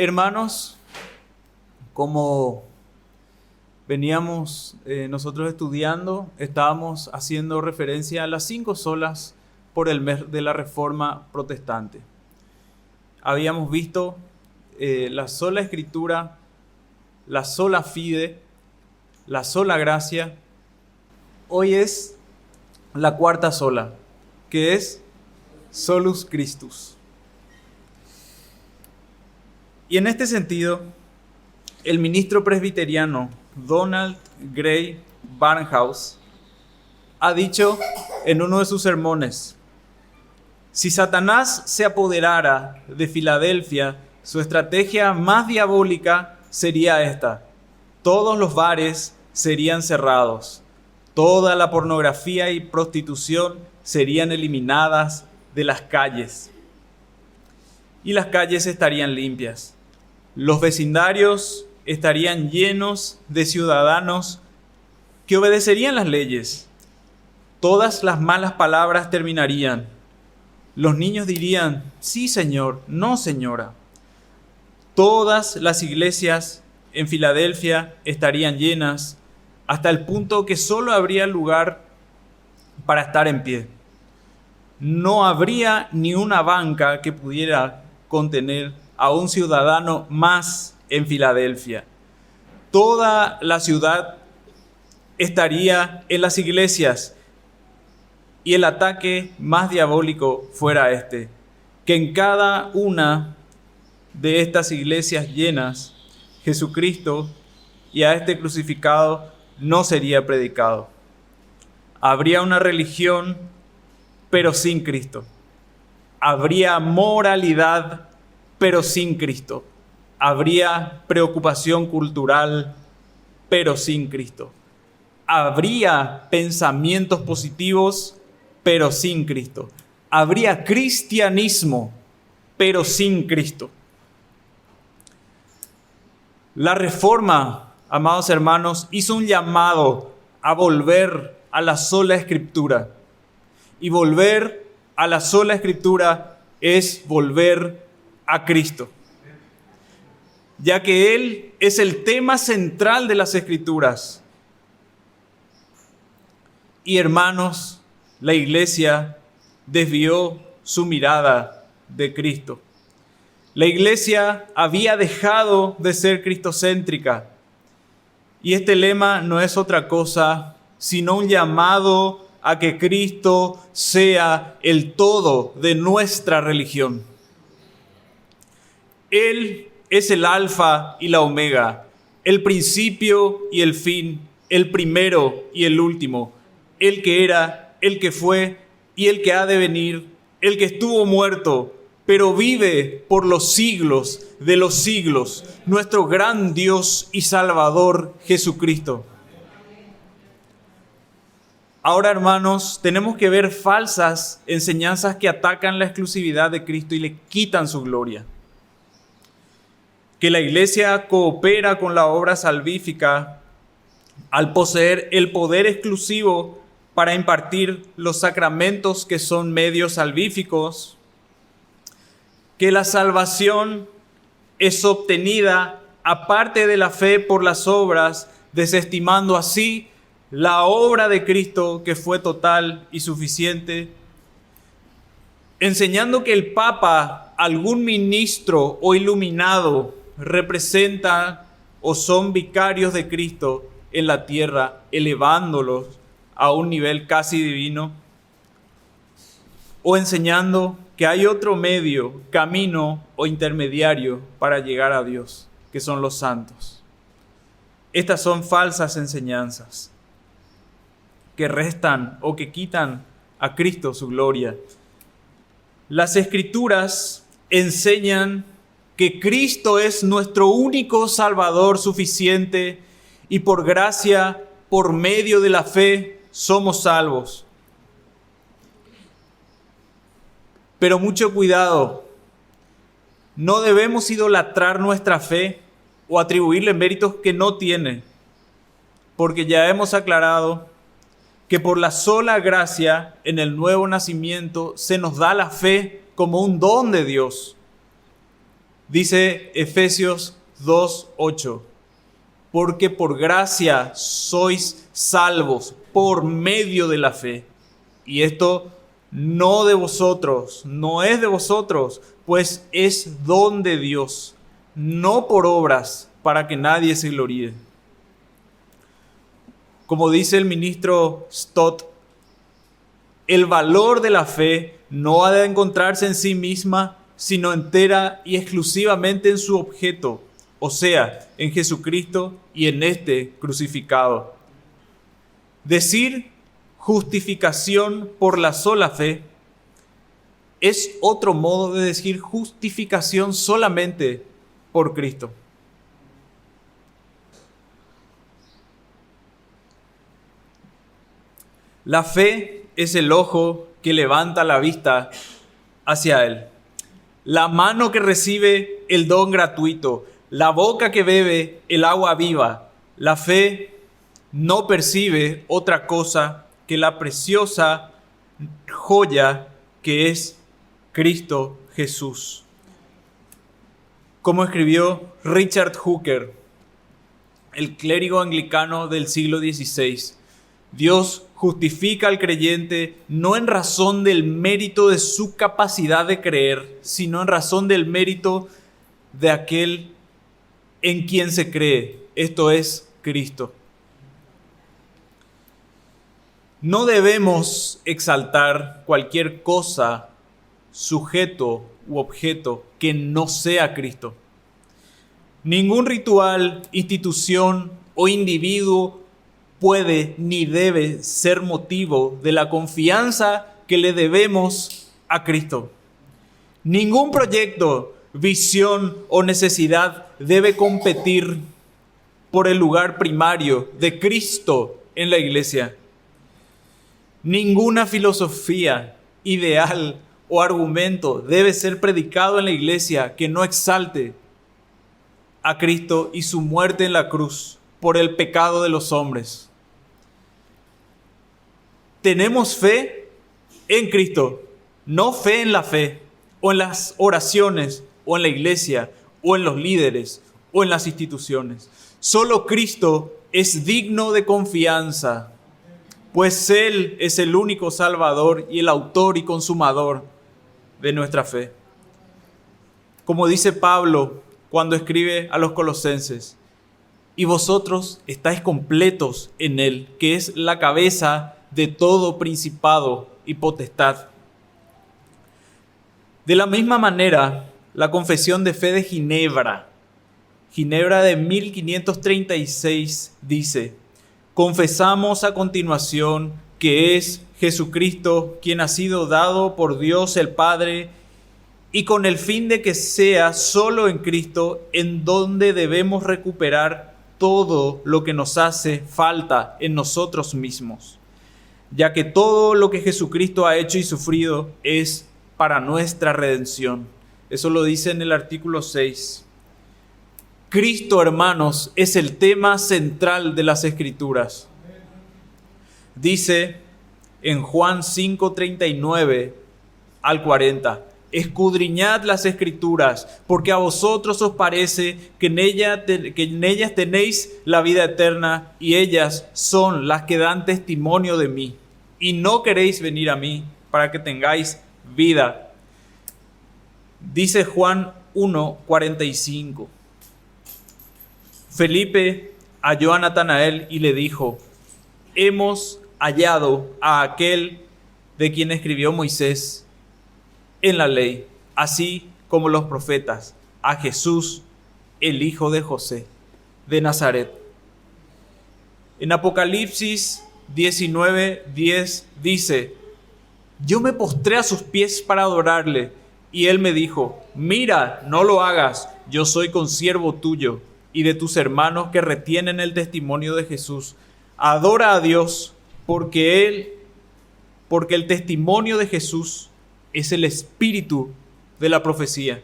Hermanos, como veníamos nosotros estudiando, estábamos haciendo referencia a las 5 solas por el mes de la Reforma Protestante. Habíamos visto la sola Escritura, la sola fide, la sola gracia. Hoy es la cuarta sola, que es Solus Christus. Y en este sentido, el ministro presbiteriano Donald Grey Barnhouse ha dicho en uno de sus sermones: si Satanás se apoderara de Filadelfia, su estrategia más diabólica sería esta: todos los bares serían cerrados, toda la pornografía y prostitución serían eliminadas de las calles, y las calles estarían limpias. Los vecindarios estarían llenos de ciudadanos que obedecerían las leyes. Todas las malas palabras terminarían. Los niños dirían: sí, señor, no, señora. Todas las iglesias en Filadelfia estarían llenas, hasta el punto que solo habría lugar para estar en pie. No habría ni una banca que pudiera contener a un ciudadano más en Filadelfia. Toda la ciudad estaría en las iglesias, y el ataque más diabólico fuera este: que en cada una de estas iglesias llenas, Jesucristo y a este crucificado no sería predicado. Habría una religión, pero sin Cristo. Habría moralidad, pero sin Cristo. Habría preocupación cultural, pero sin Cristo. Habría pensamientos positivos, pero sin Cristo. Habría cristianismo, pero sin Cristo. La Reforma, amados hermanos, hizo un llamado a volver a la sola Escritura. Y volver a la sola Escritura es volver a Cristo, ya que Él es el tema central de las Escrituras. Y hermanos, la Iglesia desvió su mirada de Cristo. La Iglesia había dejado de ser cristocéntrica. Y este lema no es otra cosa sino un llamado a que Cristo sea el todo de nuestra religión. Él es el alfa y la omega, el principio y el fin, el primero y el último, el que era, el que fue y el que ha de venir, el que estuvo muerto, pero vive por los siglos de los siglos, nuestro gran Dios y Salvador Jesucristo. Ahora, hermanos, tenemos que ver falsas enseñanzas que atacan la exclusividad de Cristo y le quitan su gloria. Que la Iglesia coopera con la obra salvífica al poseer el poder exclusivo para impartir los sacramentos que son medios salvíficos. Que la salvación es obtenida aparte de la fe por las obras, desestimando así la obra de Cristo, que fue total y suficiente. Enseñando que el Papa, algún ministro o iluminado, representa o son vicarios de Cristo en la tierra, elevándolos a un nivel casi divino. O enseñando que hay otro medio, camino o intermediario para llegar a Dios, que son los santos. Estas son falsas enseñanzas que restan o que quitan a Cristo su gloria. Las Escrituras enseñan que Cristo es nuestro único Salvador suficiente y por gracia, por medio de la fe, somos salvos. Pero mucho cuidado, no debemos idolatrar nuestra fe o atribuirle méritos que no tiene, porque ya hemos aclarado que por la sola gracia en el nuevo nacimiento se nos da la fe como un don de Dios. Dice Efesios 2:8, porque por gracia sois salvos por medio de la fe. Y esto no de vosotros, no es de vosotros, pues es don de Dios, no por obras, para que nadie se gloríe. Como dice el ministro Stott, el valor de la fe no ha de encontrarse en sí misma, sino entera y exclusivamente en su objeto, o sea, en Jesucristo y en este crucificado. Decir justificación por la sola fe es otro modo de decir justificación solamente por Cristo. La fe es el ojo que levanta la vista hacia Él, la mano que recibe el don gratuito, la boca que bebe el agua viva. La fe no percibe otra cosa que la preciosa joya que es Cristo Jesús. Como escribió Richard Hooker, el clérigo anglicano del siglo XVI, Dios justifica al creyente no en razón del mérito de su capacidad de creer, sino en razón del mérito de aquel en quien se cree, esto es Cristo. No debemos exaltar cualquier cosa, sujeto u objeto que no sea Cristo. Ningún ritual, institución o individuo puede ni debe ser motivo de la confianza que le debemos a Cristo. Ningún proyecto, visión o necesidad debe competir por el lugar primario de Cristo en la iglesia. Ninguna filosofía, ideal o argumento debe ser predicado en la iglesia que no exalte a Cristo y su muerte en la cruz por el pecado de los hombres. Tenemos fe en Cristo, no fe en la fe, o en las oraciones, o en la iglesia, o en los líderes, o en las instituciones. Solo Cristo es digno de confianza, pues Él es el único Salvador y el autor y consumador de nuestra fe. Como dice Pablo cuando escribe a los Colosenses, y vosotros estáis completos en Él, que es la cabeza de todo principado y potestad. De la misma manera, la Confesión de Fe de Ginebra de 1536 dice: confesamos a continuación que es Jesucristo quien ha sido dado por Dios el Padre, y con el fin de que sea solo en Cristo en donde debemos recuperar todo lo que nos hace falta en nosotros mismos, ya que todo lo que Jesucristo ha hecho y sufrido es para nuestra redención. Eso lo dice en el artículo 6. Cristo, hermanos, es el tema central de las Escrituras. Dice en Juan 5:39 al 40, escudriñad las Escrituras, porque a vosotros os parece que en ellas tenéis la vida eterna, y ellas son las que dan testimonio de mí. Y no queréis venir a mí para que tengáis vida. Dice Juan 1:45. Felipe halló a Natanael y le dijo: hemos hallado a aquel de quien escribió Moisés en la ley, así como los profetas, a Jesús, el hijo de José, de Nazaret. En Apocalipsis 19:10 dice: yo me postré a sus pies para adorarle, y él me dijo: mira, no lo hagas, yo soy consiervo tuyo y de tus hermanos que retienen el testimonio de Jesús. Adora a Dios, porque el testimonio de Jesús es el espíritu de la profecía.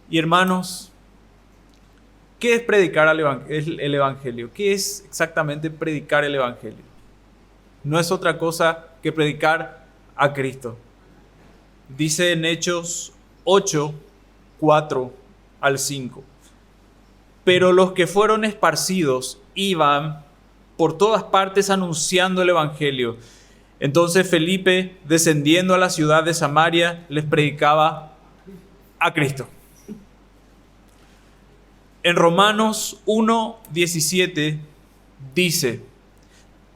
Y hermanos, ¿qué es predicar el Evangelio? ¿Qué es exactamente predicar el Evangelio? No es otra cosa que predicar a Cristo. Dice en Hechos 8, 4 al 5. Pero los que fueron esparcidos iban por todas partes anunciando el evangelio. Entonces Felipe, descendiendo a la ciudad de Samaria, les predicaba a Cristo. En Romanos 1:17 dice,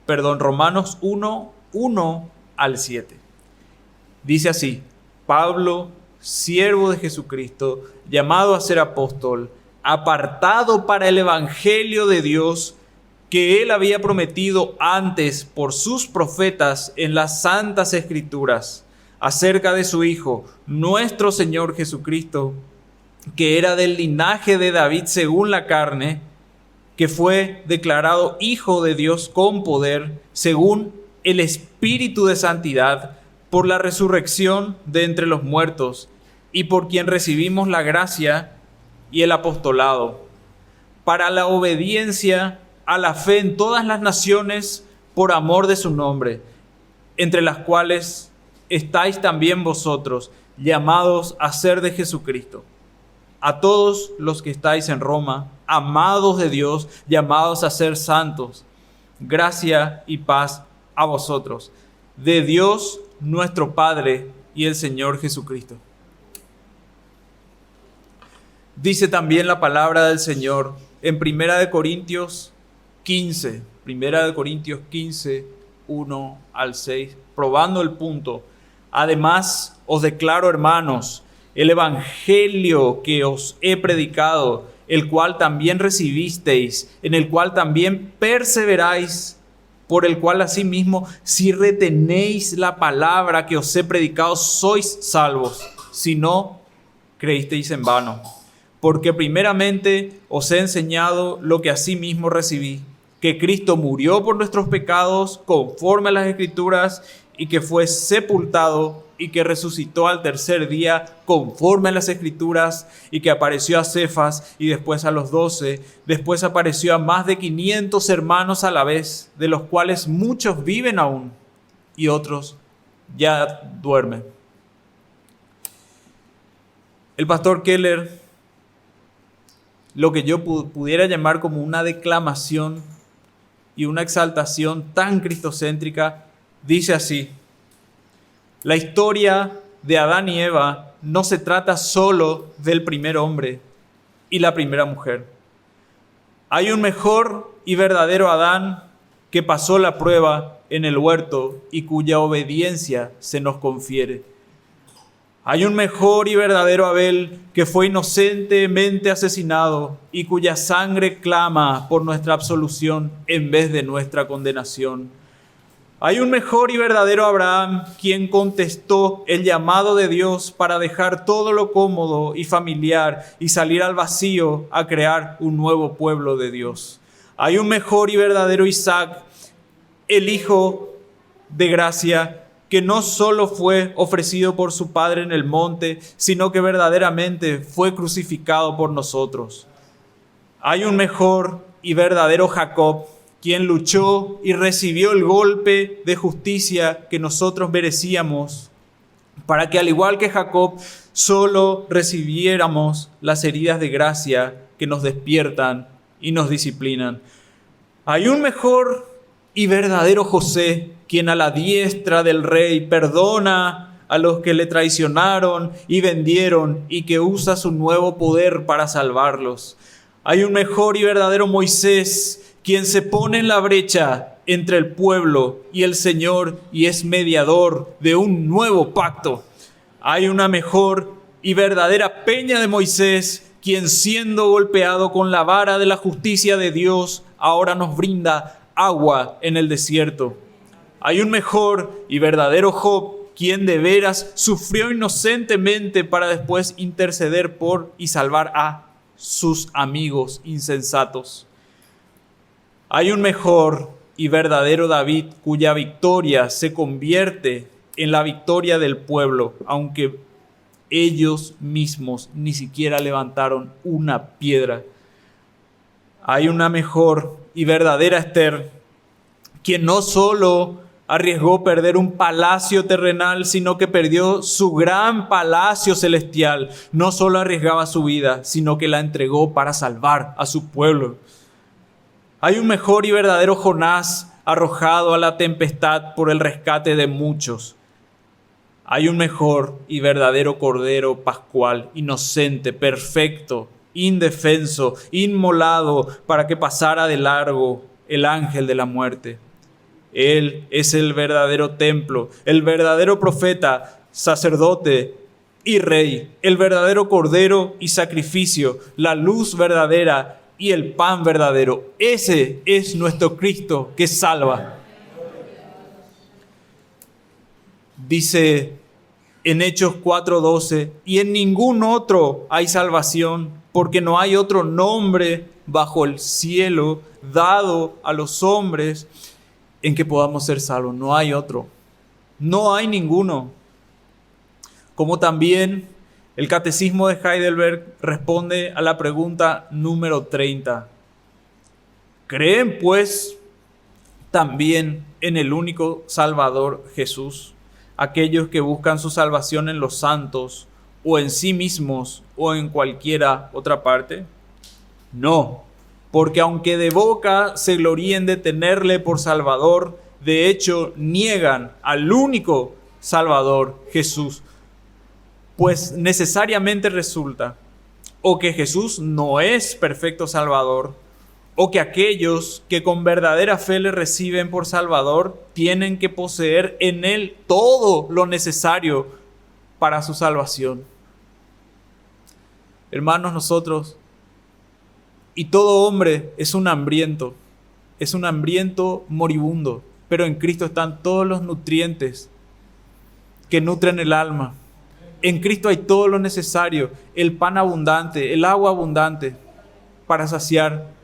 Romanos 1 al 7. Dice así: Pablo, siervo de Jesucristo, llamado a ser apóstol, apartado para el evangelio de Dios, que él había prometido antes por sus profetas en las santas escrituras, acerca de su Hijo, nuestro Señor Jesucristo, que era del linaje de David según la carne, que fue declarado Hijo de Dios con poder, según el Espíritu de santidad, por la resurrección de entre los muertos, y por quien recibimos la gracia y el apostolado, para la obediencia a la fe en todas las naciones, por amor de su nombre, entre las cuales estáis también vosotros, llamados a ser de Jesucristo. A todos los que estáis en Roma, amados de Dios, llamados a ser santos, gracia y paz a vosotros, de Dios nuestro Padre y el Señor Jesucristo. Dice también la palabra del Señor en 1 Corintios 15, 1 al 6, probando el punto. Además, os declaro, hermanos, el evangelio que os he predicado, el cual también recibisteis, en el cual también perseveráis, por el cual asimismo, si retenéis la palabra que os he predicado, sois salvos, si no, creísteis en vano. Porque primeramente os he enseñado lo que asimismo recibí, que Cristo murió por nuestros pecados conforme a las Escrituras, y que fue sepultado y que resucitó al tercer día conforme a las Escrituras, y que apareció a Cefas y después a los 12, después apareció a más de 500 hermanos a la vez, de los cuales muchos viven aún y otros ya duermen. El pastor Keller, lo que yo pudiera llamar como una declamación y una exaltación tan cristocéntrica, dice así: la historia de Adán y Eva no se trata solo del primer hombre y la primera mujer. Hay un mejor y verdadero Adán que pasó la prueba en el huerto y cuya obediencia se nos confiere. Hay un mejor y verdadero Abel que fue inocentemente asesinado y cuya sangre clama por nuestra absolución en vez de nuestra condenación. Hay un mejor y verdadero Abraham, quien contestó el llamado de Dios para dejar todo lo cómodo y familiar y salir al vacío a crear un nuevo pueblo de Dios. Hay un mejor y verdadero Isaac, el Hijo de gracia, que no solo fue ofrecido por su Padre en el monte, sino que verdaderamente fue crucificado por nosotros. Hay un mejor y verdadero Jacob, quien luchó y recibió el golpe de justicia que nosotros merecíamos, para que al igual que Jacob, solo recibiéramos las heridas de gracia que nos despiertan y nos disciplinan. Hay un mejor y verdadero José, quien a la diestra del rey perdona a los que le traicionaron y vendieron, y que usa su nuevo poder para salvarlos. Hay un mejor y verdadero Moisés, quien se pone en la brecha entre el pueblo y el Señor y es mediador de un nuevo pacto. Hay una mejor y verdadera peña de Moisés, quien siendo golpeado con la vara de la justicia de Dios, ahora nos brinda agua en el desierto. Hay un mejor y verdadero Job, quien de veras sufrió inocentemente para después interceder por y salvar a sus amigos insensatos. Hay un mejor y verdadero David, cuya victoria se convierte en la victoria del pueblo, aunque ellos mismos ni siquiera levantaron una piedra. Hay una mejor y verdadera Esther, quien no solo arriesgó perder un palacio terrenal, sino que perdió su gran palacio celestial. No solo arriesgaba su vida, sino que la entregó para salvar a su pueblo. Hay un mejor y verdadero Jonás arrojado a la tempestad por el rescate de muchos. Hay un mejor y verdadero Cordero Pascual, inocente, perfecto, indefenso, inmolado, para que pasara de largo el ángel de la muerte. Él es el verdadero templo, el verdadero profeta, sacerdote y rey, el verdadero cordero y sacrificio, la luz verdadera y el pan verdadero. Ese es nuestro Cristo que salva. Dice en Hechos 4:12, y en ningún otro hay salvación, porque no hay otro nombre bajo el cielo dado a los hombres en que podamos ser salvos. No hay otro, no hay ninguno. Como también el Catecismo de Heidelberg responde a la pregunta número 30. ¿Creen pues también en el único Salvador Jesús aquellos que buscan su salvación en los santos o en sí mismos o en cualquiera otra parte? No, porque aunque de boca se gloríen de tenerle por Salvador, de hecho niegan al único Salvador, Jesús. Pues necesariamente resulta o que Jesús no es perfecto Salvador, o que aquellos que con verdadera fe le reciben por Salvador tienen que poseer en Él todo lo necesario para su salvación. Hermanos, nosotros y todo hombre es un hambriento moribundo, pero en Cristo están todos los nutrientes que nutren el alma. En Cristo hay todo lo necesario, el pan abundante, el agua abundante para saciar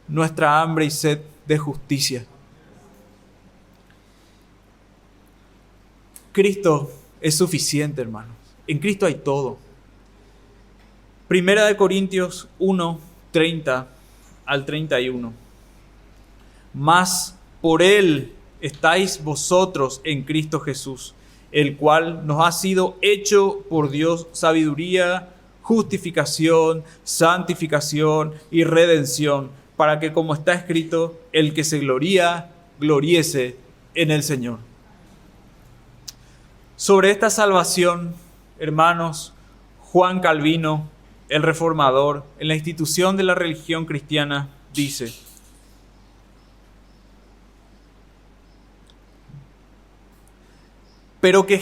nuestra hambre y sed de justicia. Cristo es suficiente, hermanos. En Cristo hay todo. Primera de Corintios 1, 30 al 31. Mas por Él estáis vosotros en Cristo Jesús, el cual nos ha sido hecho por Dios sabiduría, justificación, santificación y redención, para que, como está escrito, el que se gloría, gloriese en el Señor. Sobre esta salvación, hermanos, Juan Calvino, el reformador, en la institución de la religión cristiana, dice: pero que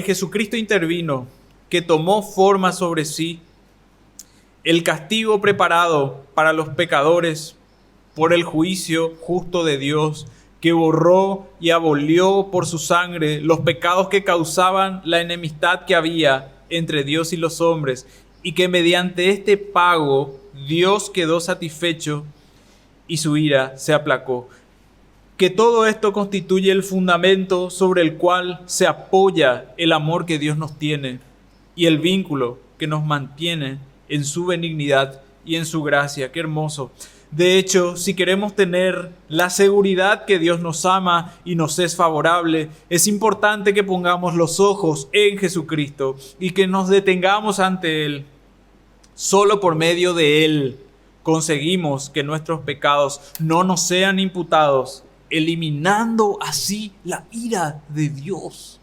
Jesucristo intervino, que tomó forma sobre sí el castigo preparado para los pecadores por el juicio justo de Dios, que borró y abolió por su sangre los pecados que causaban la enemistad que había entre Dios y los hombres, y que mediante este pago Dios quedó satisfecho y su ira se aplacó. Que todo esto constituye el fundamento sobre el cual se apoya el amor que Dios nos tiene y el vínculo que nos mantiene en su benignidad y en su gracia. ¡Qué hermoso! De hecho, si queremos tener la seguridad que Dios nos ama y nos es favorable, es importante que pongamos los ojos en Jesucristo y que nos detengamos ante Él. Solo por medio de Él conseguimos que nuestros pecados no nos sean imputados, eliminando así la ira de Dios.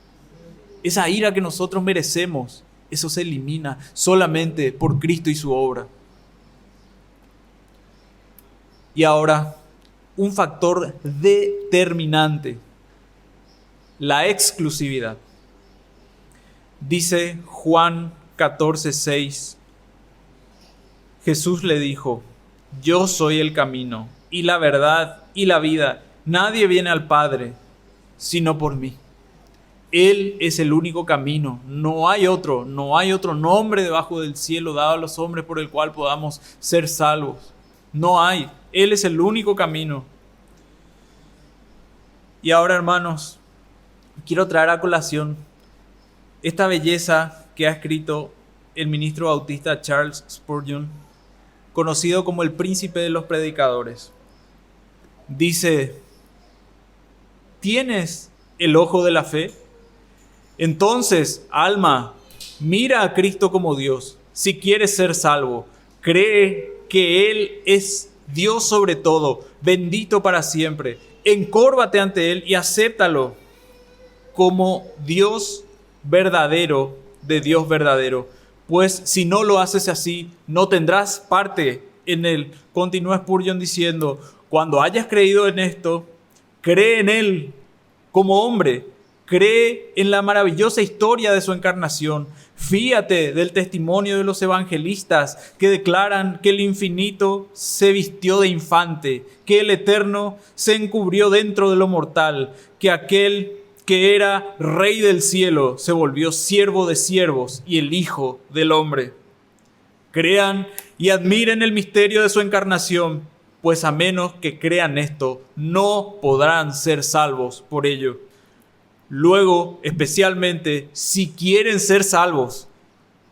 Esa ira que nosotros merecemos, eso se elimina solamente por Cristo y su obra. Y ahora, un factor determinante: la exclusividad. Dice Juan 14:6, Jesús le dijo: yo soy el camino y la verdad y la vida. Nadie viene al Padre sino por mí. Él es el único camino. No hay otro nombre debajo del cielo dado a los hombres por el cual podamos ser salvos. No hay. Él es el único camino. Y ahora, hermanos, quiero traer a colación esta belleza que ha escrito el ministro bautista Charles Spurgeon, conocido como el príncipe de los predicadores. Dice: ¿tienes el ojo de la fe? Entonces, alma, mira a Cristo como Dios. Si quieres ser salvo, cree que Él es Dios sobre todo, bendito para siempre. Encórvate ante Él y acéptalo como Dios verdadero de Dios verdadero. Pues si no lo haces así, no tendrás parte en Él. Continúa Spurgeon diciendo, cuando hayas creído en esto, cree en Él como hombre. Cree en la maravillosa historia de su encarnación. Fíate del testimonio de los evangelistas que declaran que el infinito se vistió de infante, que el eterno se encubrió dentro de lo mortal, que aquel que era rey del cielo se volvió siervo de siervos y el hijo del hombre. Crean y admiren el misterio de su encarnación, pues a menos que crean esto, no podrán ser salvos por ello. Luego, especialmente, si quieren ser salvos,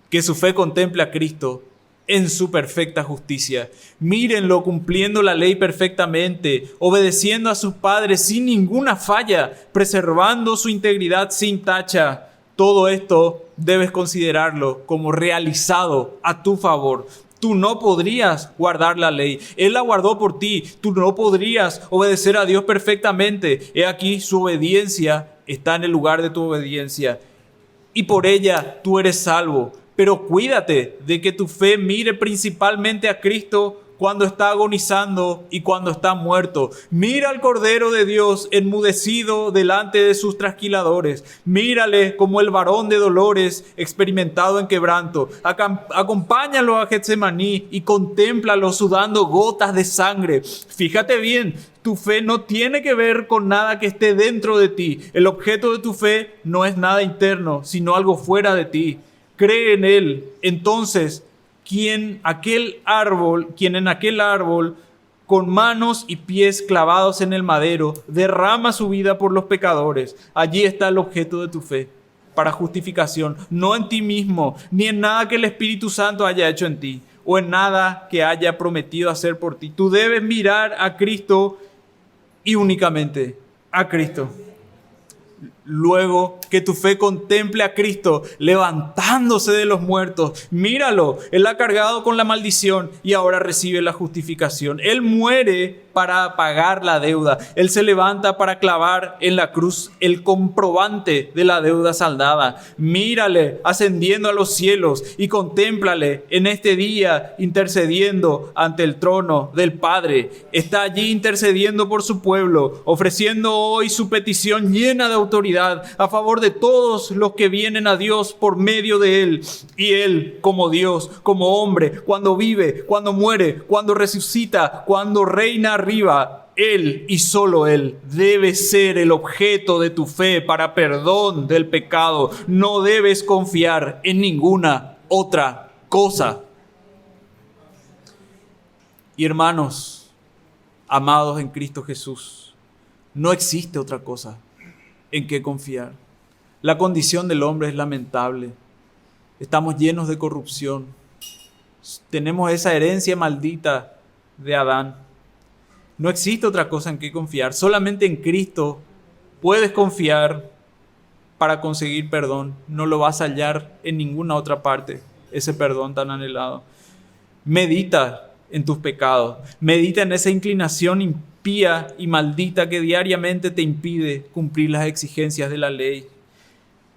que su fe contemple a Cristo en su perfecta justicia. Mírenlo cumpliendo la ley perfectamente, obedeciendo a sus padres sin ninguna falla, preservando su integridad sin tacha. Todo esto debes considerarlo como realizado a tu favor. Tú no podrías guardar la ley. Él la guardó por ti. Tú no podrías obedecer a Dios perfectamente. He aquí su obediencia está en el lugar de tu obediencia. Y por ella tú eres salvo. Pero cuídate de que tu fe mire principalmente a Cristo cuando está agonizando y cuando está muerto. Mira al Cordero de Dios enmudecido delante de sus trasquiladores. Mírale como el varón de dolores experimentado en quebranto. Acompáñalo a Getsemaní y contémplalo sudando gotas de sangre. Fíjate bien, tu fe no tiene que ver con nada que esté dentro de ti. El objeto de tu fe no es nada interno, sino algo fuera de ti. Cree en Él. Entonces, quien en aquel árbol, con manos y pies clavados en el madero, derrama su vida por los pecadores. Allí está el objeto de tu fe, para justificación, no en ti mismo, ni en nada que el Espíritu Santo haya hecho en ti, o en nada que haya prometido hacer por ti. Tú debes mirar a Cristo y únicamente a Cristo. Luego que tu fe contemple a Cristo levantándose de los muertos. Míralo, Él ha cargado con la maldición y ahora recibe la justificación. Él muere para pagar la deuda. Él se levanta para clavar en la cruz el comprobante de la deuda saldada. Mírale ascendiendo a los cielos y contémplale en este día intercediendo ante el trono del Padre. Está allí intercediendo por su pueblo, ofreciendo hoy su petición llena de autoridad a favor de todos los que vienen a Dios por medio de Él. Y Él, como Dios, como hombre, cuando vive, cuando muere, cuando resucita, cuando reina arriba, Él y solo Él debe ser el objeto de tu fe para perdón del pecado. No debes confiar en ninguna otra cosa. Y hermanos, amados en Cristo Jesús, no existe otra cosa en qué confiar. La condición del hombre es lamentable. Estamos llenos de corrupción. Tenemos esa herencia maldita de Adán. No existe otra cosa en qué confiar. Solamente en Cristo puedes confiar para conseguir perdón. No lo vas a hallar en ninguna otra parte, ese perdón tan anhelado. Medita en tus pecados. Medita en esa inclinación impía y maldita que diariamente te impide cumplir las exigencias de la ley.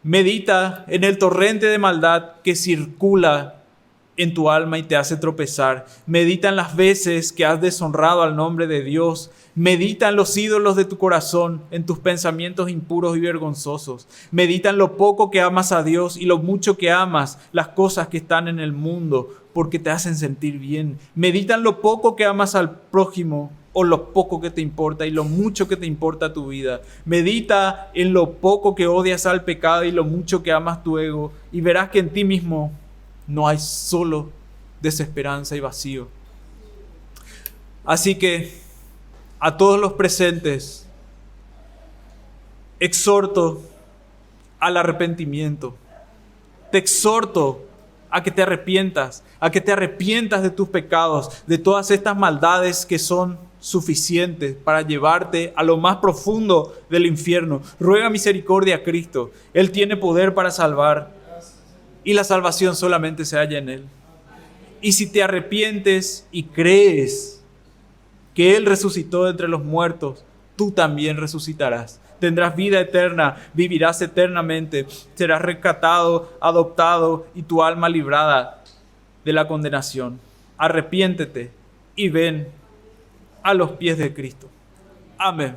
Medita en el torrente de maldad que circula en tu alma y te hace tropezar. Medita en las veces que has deshonrado al nombre de Dios. Medita en los ídolos de tu corazón, en tus pensamientos impuros y vergonzosos. Medita en lo poco que amas a Dios y lo mucho que amas las cosas que están en el mundo porque te hacen sentir bien. Medita en lo poco que amas al prójimo o lo poco que te importa y lo mucho que te importa tu vida. Medita en lo poco que odias al pecado y lo mucho que amas tu ego y verás que en ti mismo no hay solo desesperanza y vacío. Así que a todos los presentes exhorto al arrepentimiento. Te exhorto a que te arrepientas de tus pecados, de todas estas maldades que son suficientes para llevarte a lo más profundo del infierno. Ruega misericordia a Cristo. Él tiene poder para salvar y la salvación solamente se halla en Él. Y si te arrepientes y crees que Él resucitó de entre los muertos, tú también resucitarás. Tendrás vida eterna, vivirás eternamente, serás rescatado, adoptado y tu alma librada de la condenación. Arrepiéntete y ven a los pies de Cristo. Amén.